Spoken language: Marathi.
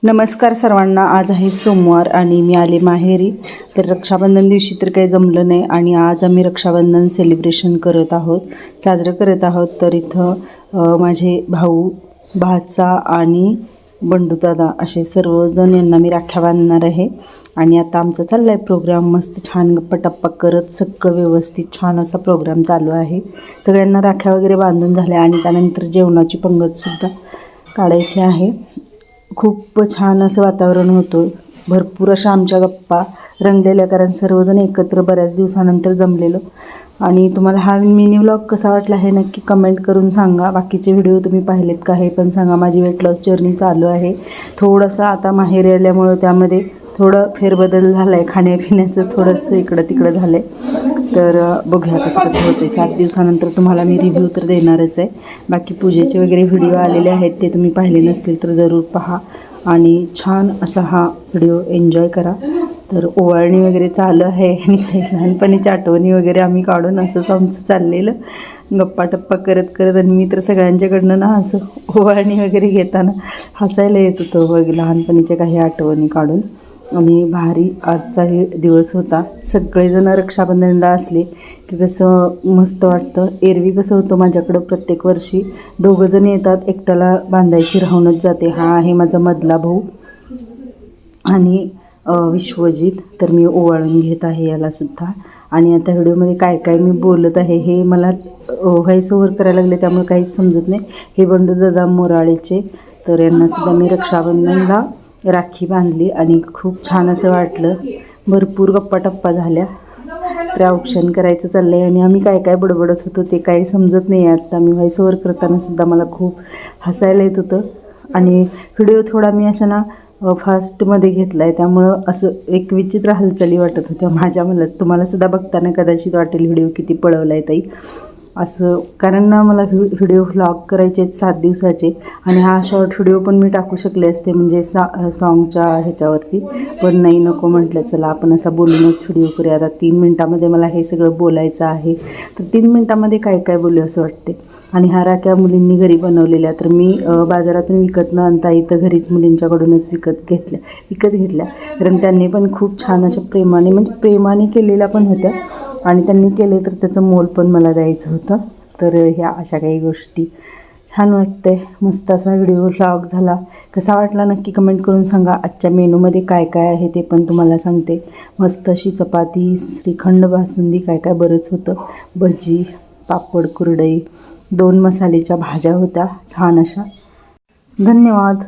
नमस्कार सर्वांना. आज आहे सोमवार आणि मी आले माहेरी. तर रक्षाबंधन दिवशी तर काही जमलं नाही आणि आज आम्ही रक्षाबंधन सेलिब्रेशन साजरं करत आहोत. तर इथं माझे भाऊ, भाचा आणि बंडूदादा असे सर्वजण यांना मी राख्या बांधणार आहे. आणि आता आमचा चालला आहे प्रोग्राम. मस्त छान गप्पा करत सगळं व्यवस्थित छान असा प्रोग्राम चालू आहे. सगळ्यांना राख्या वगैरे बांधून झाल्या आणि त्यानंतर जेवणाची पंगतसुद्धा काढायची आहे. खूप छान असं वातावरण होतं. भरपूर अशा आमच्या गप्पा रंगलेल्या, कारण सर्वजण एकत्र बऱ्याच दिवसानंतर जमलेलो. आणि तुम्हाला हा मिनी व्लॉग कसा वाटला हे नक्की कमेंट करून सांगा. बाकीचे व्हिडिओ तुम्ही पाहिलेत का हे पण सांगा. माझी वेट लॉस जर्नी चालू आहे. थोडंसं आता माहेरी आल्यामुळं त्यामध्ये थोडं फेरबदल झाला आहे. खाण्यापिण्याचं थोडंसं इकडं तिकडं झालं आहे. तर बघूया कसं होतं. 7 दिवसानंतर तुम्हाला मी रिव्ह्यू तर देणारच आहे. बाकी पूजेचे वगैरे व्हिडिओ आलेले आहेत, ते तुम्ही पाहिले नसतील तर जरूर पहा आणि छान असा हा व्हिडिओ एन्जॉय करा. तर ओवाळणी वगैरे चालू आहे आणि काही लहानपणीच्या आठवणी वगैरे आम्ही काढून असंच आमचं चाललेलं गप्पा करत आणि मी तर सगळ्यांच्याकडनं ना असं ओवाळणी वगैरे घेताना हसायला येत होतं बघ, लहानपणीच्या काही आठवणी काढून. आणि भारी आजचा हे दिवस होता. सगळेजण रक्षाबंधनला असले की कसं मस्त वाटतं. एरवी कसं होतं, माझ्याकडं प्रत्येक वर्षी 2 जण येतात, एकट्याला बांधायची राहूनच जाते. हा आहे माझा मधला भाऊ आणि विश्वजित. तर मी ओवाळून घेत आहे यालासुद्धा. आणि आता व्हिडिओमध्ये काय मी बोलत आहे हे मला व्हॉइस ओव्हर करायला लागले, त्यामुळे काहीच समजत नाही. हे बंडूदादा मोराळेचे. तर यांनासुद्धा मी रक्षाबंधनला राखी बांधली आणि खूप छान असं वाटलं. भरपूर गप्पा झाल्या. तर औक्षण करायचं चाललं आहे आणि आम्ही काय बडबडत होतो ते काही समजत नाही आहे. आता मी व्हॉइस ओव्हर करतानासुद्धा मला खूप हसायला येत होतं. आणि व्हिडिओ थोडा मी असं ना फास्टमध्ये घेतला आहे, त्यामुळं असं एक विचित्र हालचाली वाटत होत्या माझ्या. तुम्हालासुद्धा बघताना कदाचित वाटेल व्हिडिओ किती पळवला आहे ताई असं, कारण ना मला व्हिडिओ व्लॉग करायचे आहेत 7 दिवसाचे. आणि हा शॉर्ट व्हिडिओ पण मी टाकू शकले असते म्हणजे सॉन्गच्या ह्याच्यावरती, पण नाही, नको म्हटलं. चला आपण असा बोलूनच व्हिडिओ करूया. आता 3 मिनटामध्ये मला हे सगळं बोलायचं आहे. तर 3 मिनटामध्ये काय बोलू असं वाटते. आणि ह्या राख्या मुलींनी घरी बनवलेल्या. तर मी बाजारातून विकत न आणता इथं घरीच मुलींच्याकडूनच विकत घेतल्या. कारण त्यांनी पण खूप छान अशा प्रेमाने केलेल्या पण होत्या आणि त्यांनी केले तर त्याचं मोल पण मला द्यायचं होतं. तर ह्या अशा काही गोष्टी छान वाटतंय. मस्त असा व्हिडिओ व्लॉग झाला. कसा वाटला नक्की कमेंट करून सांगा. आजच्या मेनूमध्ये काय आहे ते पण तुम्हाला सांगते. मस्त अशी चपाती, श्रीखंड, बासुंदी, काय बरंच होतं. भजी, पापड, कुरडई, 2 मसाल्याच्या भाज्या होत्या छान अशा. धन्यवाद.